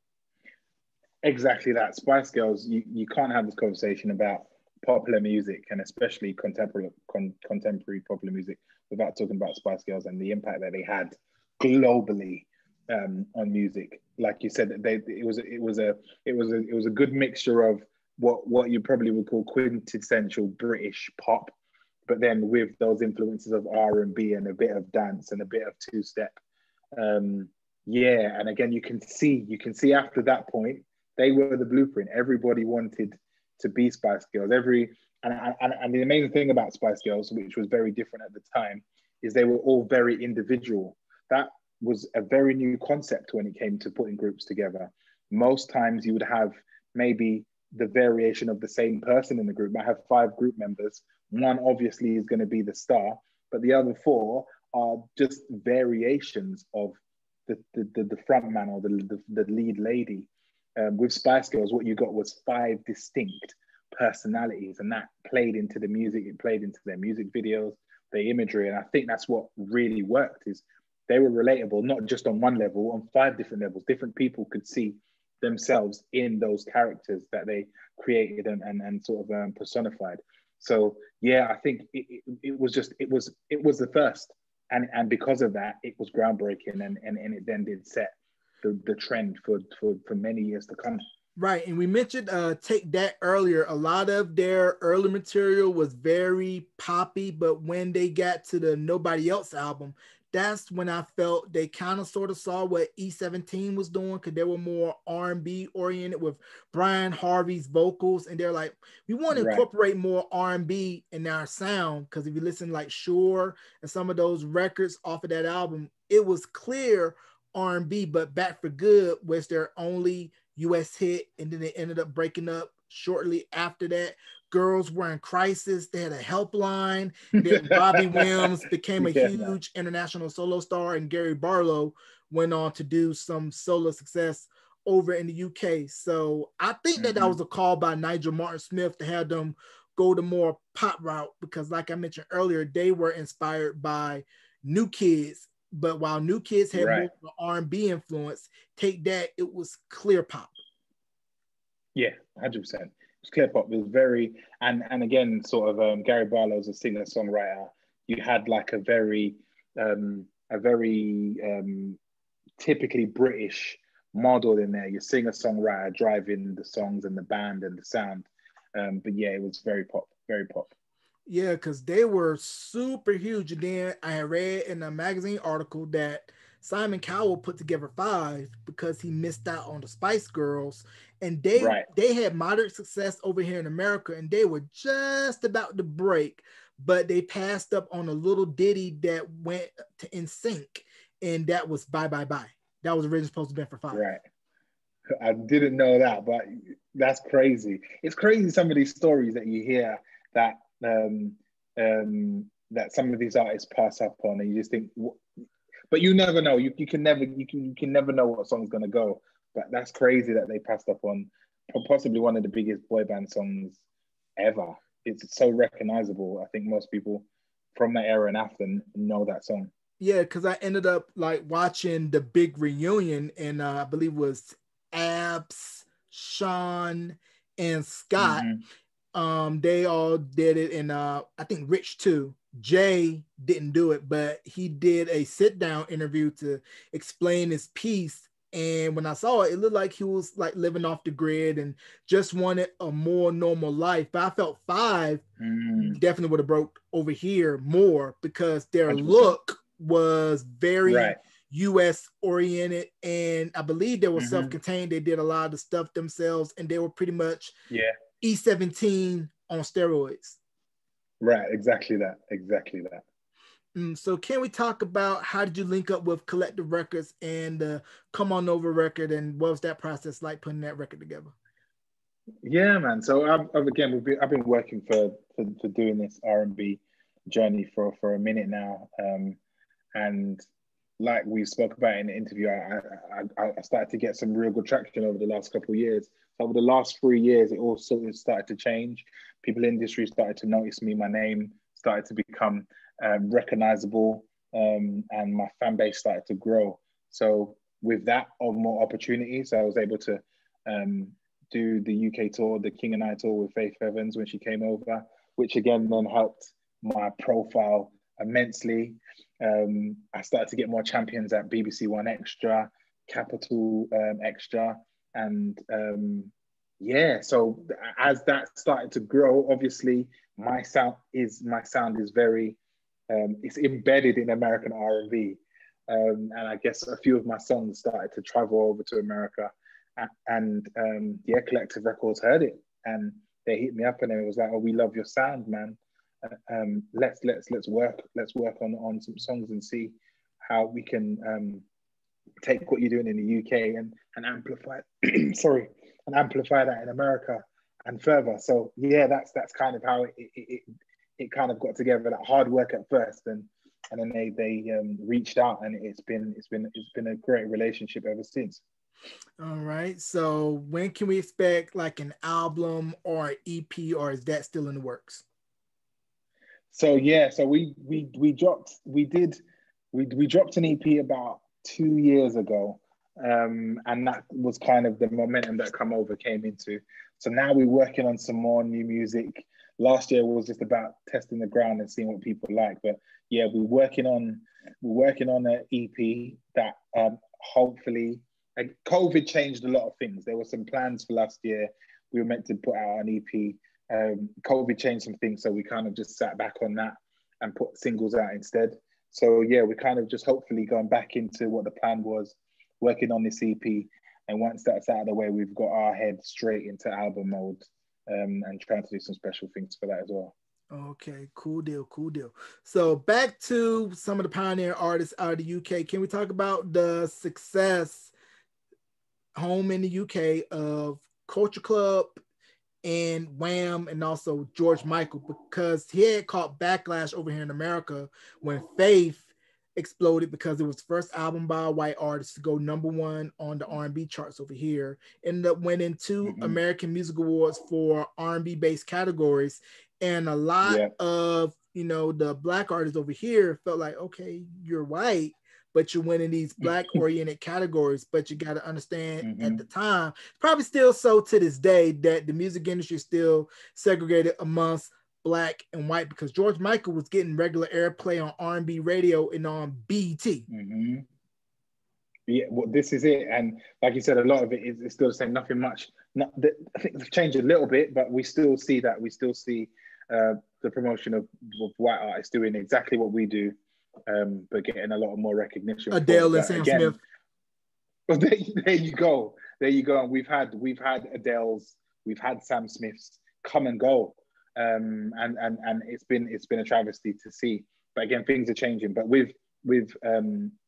Exactly that. Spice Girls, you can't have this conversation about popular music, and especially contemporary popular music, without talking about Spice Girls and the impact that they had globally on music. Like you said, it was a good mixture of what you probably would call quintessential British pop, but then with those influences of R&B and a bit of dance and a bit of two-step. And again, you can see after that point, they were the blueprint. Everybody wanted to be Spice Girls. And the amazing thing about Spice Girls, which was very different at the time, is they were all very individual. That was a very new concept when it came to putting groups together. Most times you would have maybe the variation of the same person in the group. I have 5 group members. One obviously is going to be the star, but the other 4 are just variations of the front man or the lead lady. With Spice Girls, what you got was 5 distinct personalities, and that played into the music. It played into their music videos, the imagery. And I think that's what really worked, is they were relatable, not just on one level, on 5 different levels. Different people could see themselves in those characters that they created and sort of personified. So yeah, I think it was the first, and because of that, it was groundbreaking, and it then did set the trend for many years to come. Right, and we mentioned Take That earlier. A lot of their early material was very poppy, but when they got to the Nobody Else album, that's when I felt they kind of sort of saw what E17 was doing, because they were more R&B oriented with Brian Harvey's vocals, and they're like, we want to Right. incorporate more R&B in our sound, because if you listen like Sure and some of those records off of that album, it was clear R&B, but Back for Good was their only US hit, and then they ended up breaking up shortly after that. Girls Were in Crisis, they had a helpline, and then Robbie Williams became a huge international solo star, and Gary Barlow went on to do some solo success over in the UK. So I think that was a call by Nigel Martin Smith to have them go the more pop route, because like I mentioned earlier, they were inspired by New Kids. But while New Kids had more R&B influence, Take That, it was clear pop. Yeah, 100%. It was clear pop. It was very, and again, sort of Gary Barlow's a singer songwriter. You had like a very typically British model in there. Your singer songwriter driving the songs and the band and the sound. But yeah, it was very pop, very pop. Yeah, because they were super huge. And then I read in a magazine article that Simon Cowell put together 5 because he missed out on the Spice Girls. And they had moderate success over here in America, and they were just about to break, but they passed up on a little ditty that went to NSYNC, and that was Bye Bye Bye. That was originally supposed to be for 5. Right. I didn't know that, but that's crazy. It's crazy, some of these stories that you hear that that some of these artists pass up on, and you just think, but you never know. You can never know what song's gonna go. But that's crazy that they passed up on possibly one of the biggest boy band songs ever. It's so recognizable. I think most people from that era and after know that song. Yeah, because I ended up like watching the big reunion, and I believe it was Abs, Sean, and Scott. They all did it, and I think Rich too. Jay didn't do it, but he did a sit down interview to explain his piece. And when I saw it, it looked like he was like living off the grid and just wanted a more normal life. But I felt 5 definitely would have broke over here more, because their 100%. Look was very US oriented, and I believe they were self-contained. They did a lot of the stuff themselves, and they were pretty much E17 on steroids. Right, exactly that. So can we talk about how did you link up with Collective Records and the Come On Over record, and what was that process like putting that record together? Yeah, man. So I've been working for doing this R&B journey for a minute now, and like we spoke about in the interview, I started to get some real good traction over the last couple of years. So over the last 3 years, it all sort of started to change. People in the industry started to notice me. My name started to become recognizable, and my fan base started to grow. So with that, more opportunities, I was able to do the UK tour, the King and I tour with Faith Evans when she came over, which again then helped my profile immensely. I started to get more champions at BBC One Extra, Capital Extra, and so as that started to grow, obviously my sound is very it's embedded in American R&B, and I guess a few of my songs started to travel over to America, and Collective Records heard it, and they hit me up, and it was like, oh, we love your sound, man. Let's work on some songs and see how we can take what you're doing in the UK and amplify and amplify that in America and further. So yeah, that's kind of how it kind of got together. That hard work at first, and then they reached out, and it's been a great relationship ever since. All right. So when can we expect like an album or an EP, or is that still in the works? So yeah, so we dropped an EP about 2 years ago, and that was kind of the momentum that Come Over came into. So now we're working on some more new music. Last year was just about testing the ground and seeing what people like, but yeah, we're working on an EP that hopefully. Like, COVID changed a lot of things. There were some plans for last year. We were meant to put out an EP. COVID changed some things, so we kind of just sat back on that and put singles out instead. So yeah, we're kind of just hopefully going back into what the plan was, working on this EP, and once that's out of the way, we've got our head straight into album mode, and trying to do some special things for that as well. Okay, cool deal, cool deal. So back to some of the pioneer artists out of the UK. Can we talk about the success home in the UK of Culture Club and Wham and also George Michael, because he had caught backlash over here in America when Faith exploded because it was the first album by a white artist to go #1 on the R&B charts over here. Ended up winning 2 American Music Awards for R&B based categories, and a lot of the black artists over here felt like, okay, you're white, but you're winning these black oriented categories. But you got to understand at the time, probably still so to this day, that the music industry is still segregated amongst black and white, because George Michael was getting regular airplay on R&B radio and on BET. Yeah, well, this is it. And like you said, a lot of it is still the same, nothing much. I think they've changed a little bit, but we still see that. We still see the promotion of white artists doing exactly what we do, but getting a lot more recognition. Adele and Sam Smith. Well, there you go. There you go. And we've had Adele's, we've had Sam Smith's come and go, and it's been a travesty to see. But again, things are changing. But with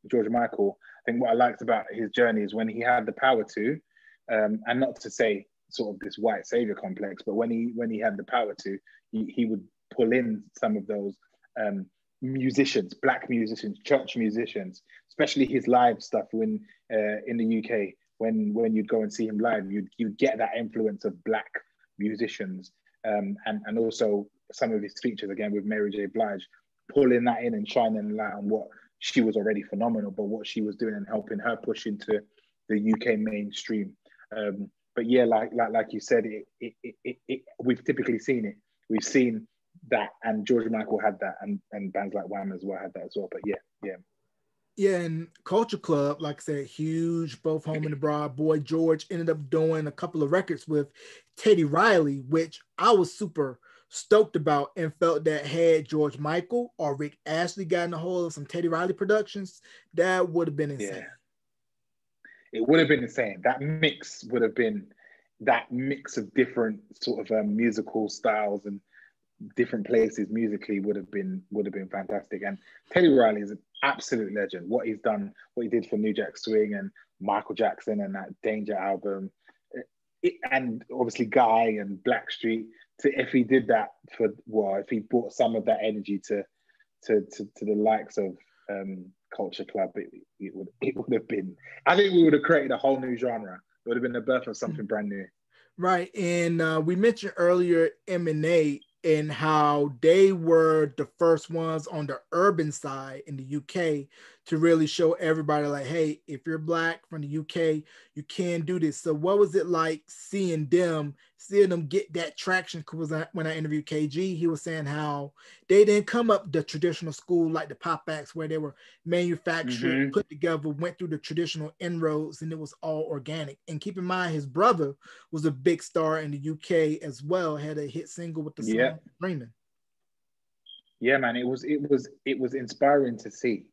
George Michael, I think what I liked about his journey is when he had the power to, and not to say sort of this white savior complex, but when he had the power to, he would pull in some of those musicians, black musicians, church musicians, especially his live stuff when in the UK, when you'd go and see him live, you'd get that influence of black musicians, and also some of his features again with Mary J. Blige, pulling that in and shining a light on what she was already phenomenal, but what she was doing and helping her push into the UK mainstream. But yeah, like you said, we've typically seen it. We've seen that, and George Michael had that, and bands like Wham as well had that as well. But yeah, and Culture Club, like I said, huge, both home and abroad. Boy George ended up doing a couple of records with Teddy Riley, which I was super stoked about, and felt that had George Michael or Rick Astley gotten a hold of some Teddy Riley productions, that would have been insane. Yeah. It would have been insane. That mix would have been that mix of different sort of musical styles and different places musically would have been fantastic. And Teddy Riley is an absolute legend. What he's done, what he did for New Jack Swing and Michael Jackson and that Danger album, and obviously Guy and Blackstreet. If he did that if he brought some of that energy to the likes of Culture Club, it would have been. I think we would have created a whole new genre. It would have been the birth of something brand new. Right, and we mentioned earlier M&A and how they were the first ones on the urban side in the UK to really show everybody like, hey, if you're black from the UK, you can do this. So what was it like seeing them get that traction? Because when I interviewed KG, he was saying how they didn't come up the traditional school like the pop acts where they were manufactured, put together, went through the traditional inroads, and it was all organic. And keep in mind, his brother was a big star in the UK as well, had a hit single with the song Dreaming. Yeah, man, it was inspiring to see.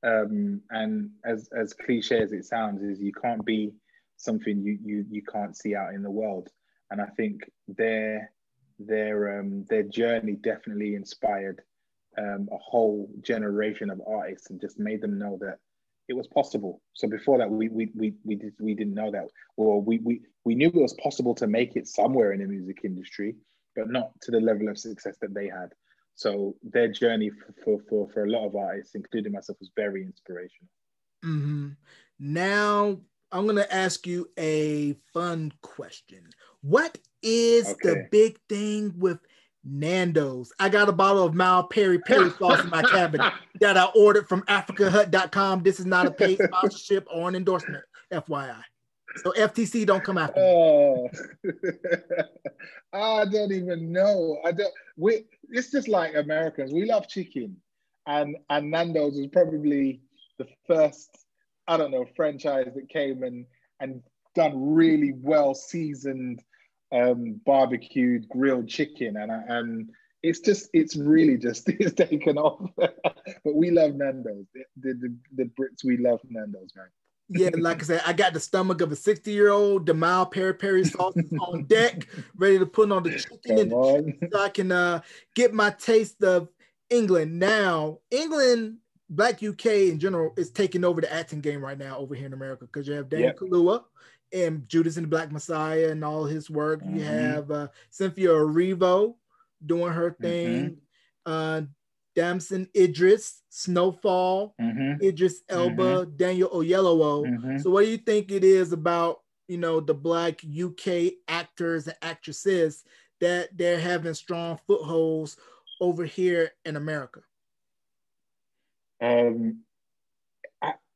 And as cliche as it sounds, is you can't be something you can't see out in the world. And I think their journey definitely inspired a whole generation of artists and just made them know that it was possible. So before that, we didn't know that, or we knew it was possible to make it somewhere in the music industry, but not to the level of success that they had. So their journey for a lot of artists, including myself, was very inspirational. Now I'm going to ask you a fun question. What is the big thing with Nando's. I got a bottle of mild peri peri sauce in my cabinet that I ordered from AfricaHut.com. This is not a paid sponsorship or an endorsement, FYI. So FTC, don't come after me. Oh, I don't even know. I don't. It's just like Americans. We love chicken, and Nando's was probably the first, I don't know, franchise that came and done really well seasoned barbecued grilled chicken, and it's really just it's taken off. But we love Nando's. The Brits, we love Nando's, man. Yeah, like I said, I got the stomach of a 60-year-old. The mild peri peri sauce is on deck, ready to put on the chicken and so I can get my taste of England. Now, England, Black UK in general, is taking over the acting game right now over here in America because you have Daniel Kaluuya and Judas and the Black Messiah and all his work. You have Cynthia Erivo doing her thing. Damson Idris, Snowfall, Idris Elba, Daniel Oyelowo. So what do you think it is about, the Black UK actors and actresses that they're having strong footholds over here in America? Do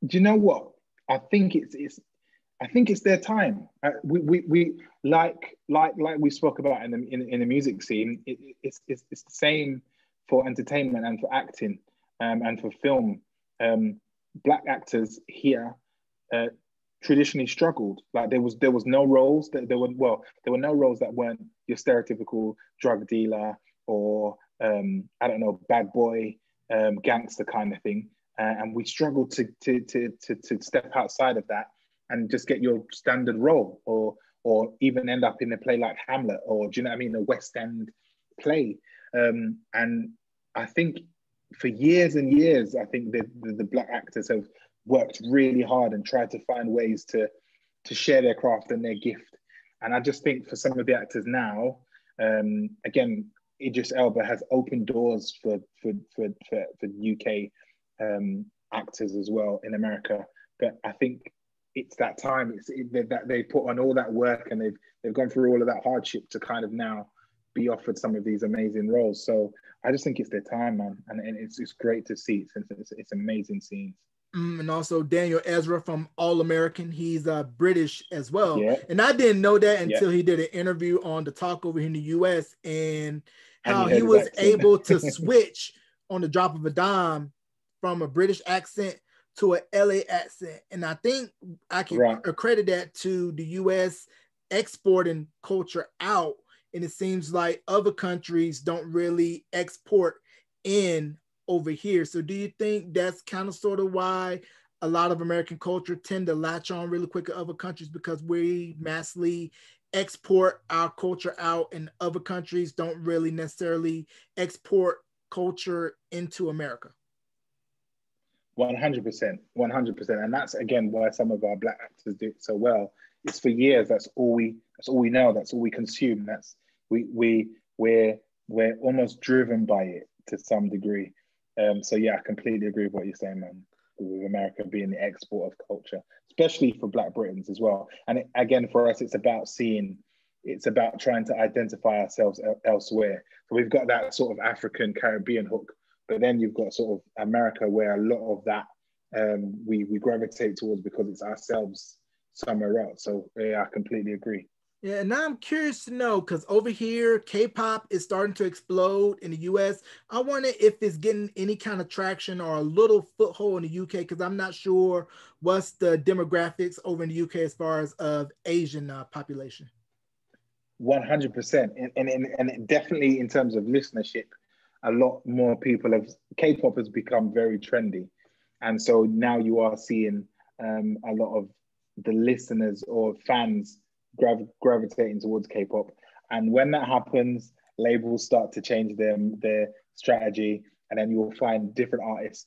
you know what? I think it's their time. We like we spoke about in the music scene. It's the same for entertainment and for acting and for film. Black actors here traditionally struggled. Like there was no roles that there were no roles that weren't your stereotypical drug dealer or I don't know, bad boy, gangster kind of thing. And we struggled to step outside of that and just get your standard role or even end up in a play like Hamlet or, do you know what I mean, a West End play. And I think for years and years, I think the Black actors have worked really hard and tried to find ways to share their craft and their gift. And I just think for some of the actors now, again, Idris Elba has opened doors for UK actors as well in America. But I think it's that time. That they put on all that work and they've gone through all of that hardship to kind of now be offered some of these amazing roles. So I just think it's their time, man, and it's great to see. It's amazing scenes. And also Daniel Ezra from All American. He's British as well. Yeah. And I didn't know that until he did an interview on The Talk over here in the US and how he was able to switch on the drop of a dime from a British accent to an LA accent. And I think I can accredit that to the US exporting culture out. And it seems like other countries don't really export in over here. So do you think that's kind of sort of why a lot of American culture tend to latch on really quick at other countries because we massively export our culture out and other countries don't really necessarily export culture into America? 100%. And that's again why some of our Black actors do it so well. It's for years, that's all we know, that's all we consume. We're almost driven by it to some degree. So yeah, I completely agree with what you're saying, man. With America being the export of culture, especially for Black Britons as well. And again, for us, it's about trying to identify ourselves elsewhere. So we've got that sort of African Caribbean hook, but then you've got sort of America where a lot of that we gravitate towards because it's ourselves somewhere else. So yeah, I completely agree. Yeah, and now I'm curious to know, because over here, K-pop is starting to explode in the US. I wonder if it's getting any kind of traction or a little foothold in the UK, because I'm not sure what's the demographics over in the UK as far as of Asian population. 100%. And definitely in terms of listenership, a lot more people K-pop has become very trendy. And so now you are seeing a lot of the listeners or fans gravitating towards K-pop, and when that happens, labels start to change their strategy, and then you will find different artists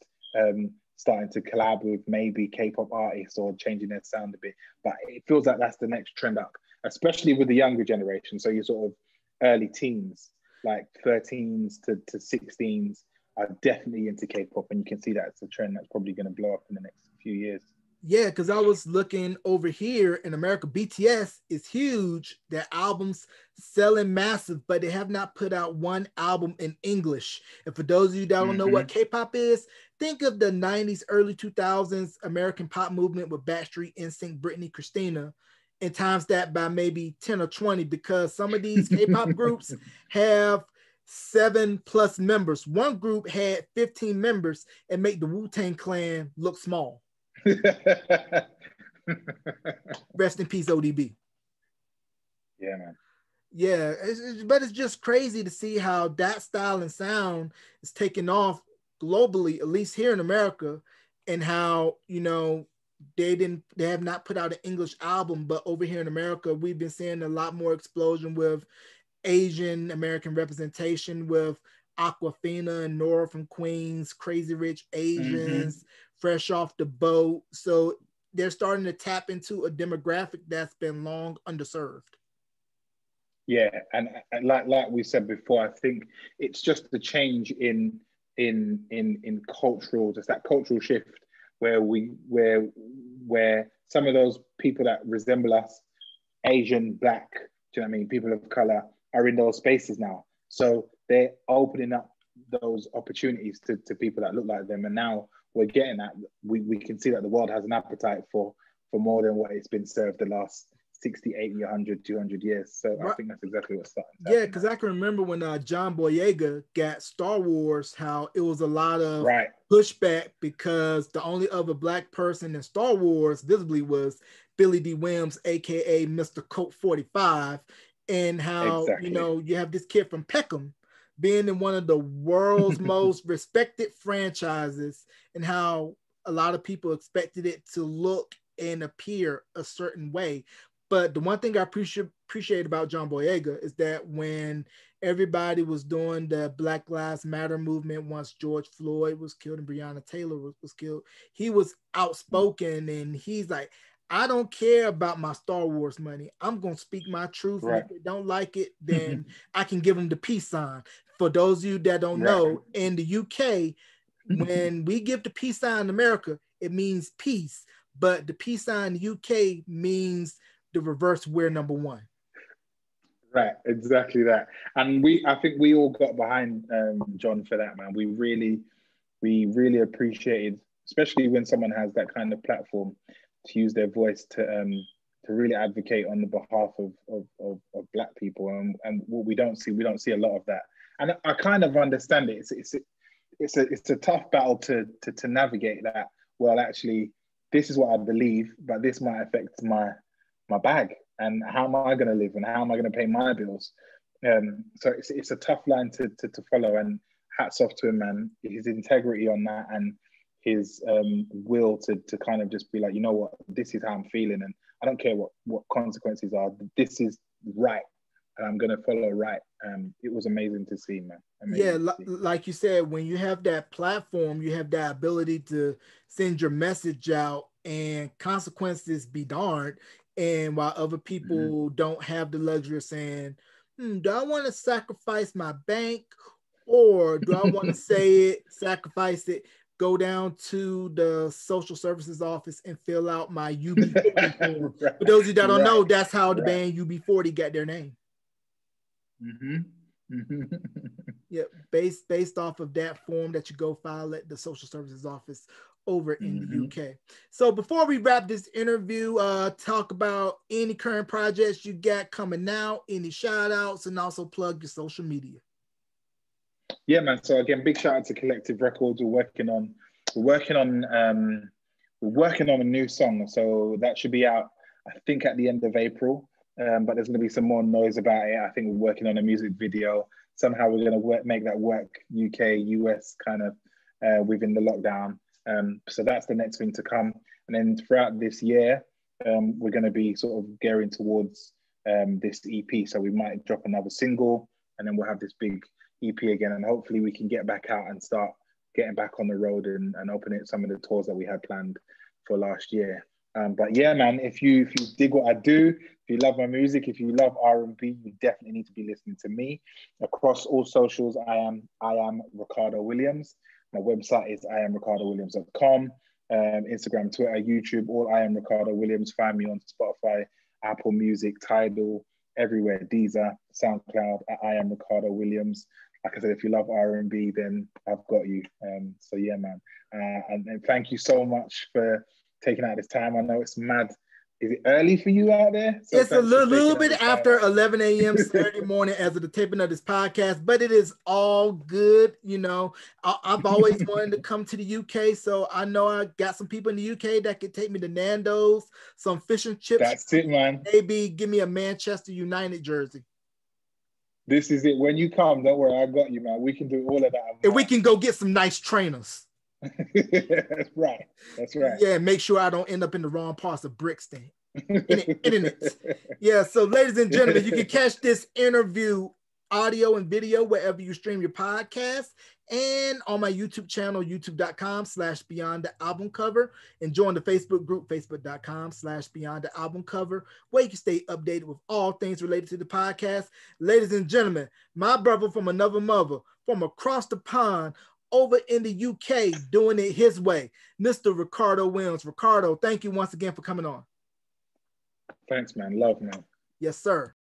starting to collab with maybe K-pop artists or changing their sound a bit. But it feels like that's the next trend up, especially with the younger generation. So you're sort of early teens, like 13s to 16s, are definitely into K-pop, and you can see that it's a trend that's probably going to blow up in the next few years. Yeah, because I was looking over here in America, BTS is huge. Their albums selling massive, but they have not put out one album in English. And for those of you that don't know what Hmm. K-pop is, think of the 90s, early 2000s American pop movement with Backstreet, NSYNC, Britney, Christina, and times that by maybe 10 or 20, because some of these K-pop groups have 7+ members. One group had 15 members and make the Wu-Tang Clan look small. Rest in peace, ODB. Yeah, man. Yeah, but it's just crazy to see how that style and sound is taking off globally, at least here in America, and how they have not put out an English album, but over here in America, we've been seeing a lot more explosion with Asian American representation with Aquafina and Nora from Queens, Crazy Rich Hmm. Asians, Fresh Off the Boat. So they're starting to tap into a demographic that's been long underserved. Yeah, and like we said before, I think it's just the change in cultural, just that cultural shift where where some of those people that resemble us, Asian, Black, do you know what I mean, people of color, are in those spaces now. So they're opening up those opportunities to people that look like them, and now we're getting that. We can see that the world has an appetite for more than what it's been served the last 60, 80, 100, 200 years. So I Right. think that's exactly what's starting to Yeah, happen because now. I can remember when John Boyega got Star Wars, how it was a lot of Right. pushback because the only other black person in Star Wars visibly was Billy D. Williams, aka Mr. Colt 45, and how Exactly. you have this kid from Peckham being in one of the world's most respected franchises, and how a lot of people expected it to look and appear a certain way. But the one thing I appreciate about John Boyega is that when everybody was doing the Black Lives Matter movement, once George Floyd was killed and Breonna Taylor was killed, he was outspoken and he's like, I don't care about my Star Wars money. I'm going to speak my truth. And Right. if they don't like it, then I can give them the peace sign. For those of you that don't Right. know, in the UK, when we give the peace sign in America, it means peace. But the peace sign in the UK means the reverse, we're number one. Right, exactly that. And I think we all got behind John for that, man. We really appreciated, especially when someone has that kind of platform to use their voice to really advocate on the behalf of Black people. And what we don't see a lot of that. And I kind of understand it. It's a tough battle to navigate that. Well, actually, this is what I believe, but this might affect my bag, and how am I going to live, and how am I going to pay my bills? So it's a tough line to follow. And hats off to him, man. His integrity on that, and his will to kind of just be like, you know what, this is how I'm feeling, and I don't care what consequences are. This is right, and I'm gonna follow right. It was amazing to see, man. Yeah, Amazing to see. like you said, when you have that platform, you have that ability to send your message out and consequences be darned. And while other Mm-hmm. people don't have the luxury of saying, do I want to sacrifice my bank or do I want to say it, sacrifice it, go down to the social services office and fill out my UB40 form? Right, For those of you that don't right, know, that's how the right. band UB40 got their name. Mm-hmm. Mm-hmm. Yeah, based off of that form that you go file at the social services office over in the Mm-hmm. UK. So before we wrap this interview, talk about any current projects you got coming out, any shout outs, and also plug your social media. Yeah, man. So again, big shout out to Collective Records. We're working on we're working on a new song. So that should be out, I think, at the end of April. But there's going to be some more noise about it. I think we're working on a music video. Somehow we're going to make that work, UK, US kind of within the lockdown. So that's the next thing to come. And then throughout this year, we're going to be sort of gearing towards this EP. So we might drop another single, and then we'll have this big EP again, and hopefully we can get back out and start getting back on the road and opening some of the tours that we had planned for last year. But yeah, man, if you dig what I do, if you love my music, if you love R&B, you definitely need to be listening to me across all socials. I am Ricardo Williams. My website is iamricardowilliams.com. Instagram, Twitter, YouTube. All I am Ricardo Williams. Find me on Spotify, Apple Music, Tidal, everywhere. Deezer, SoundCloud. I am Ricardo Williams. Like I said, if you love R&B, then I've got you. So yeah, man. And thank you so much for taking out this time. I know it's mad. Is it early for you out there? So it's a little bit after 11 a.m. Saturday morning as of the taping of this podcast, but it is all good. You know, I've always wanted to come to the UK, so I know I got some people in the UK that could take me to Nando's, some fish and chips. That's it, man. Maybe give me a Manchester United jersey. This is it. When you come, don't worry, I got you, man. We can do all of that. And we can go get some nice trainers. That's right. That's right. Yeah, make sure I don't end up in the wrong parts of Brixton. Yeah, so ladies and gentlemen, you can catch this interview audio and video wherever you stream your podcast and on my YouTube channel, youtube.com/beyond the album cover, and join the Facebook group, facebook.com/beyond the album cover, where you can stay updated with all things related to the podcast. Ladies and gentlemen, my brother from another mother, from across the pond, over in the UK, doing it his way, Mr. Ricardo Williams. Ricardo, thank you once again for coming on. Thanks, man. Love, man. Yes, sir.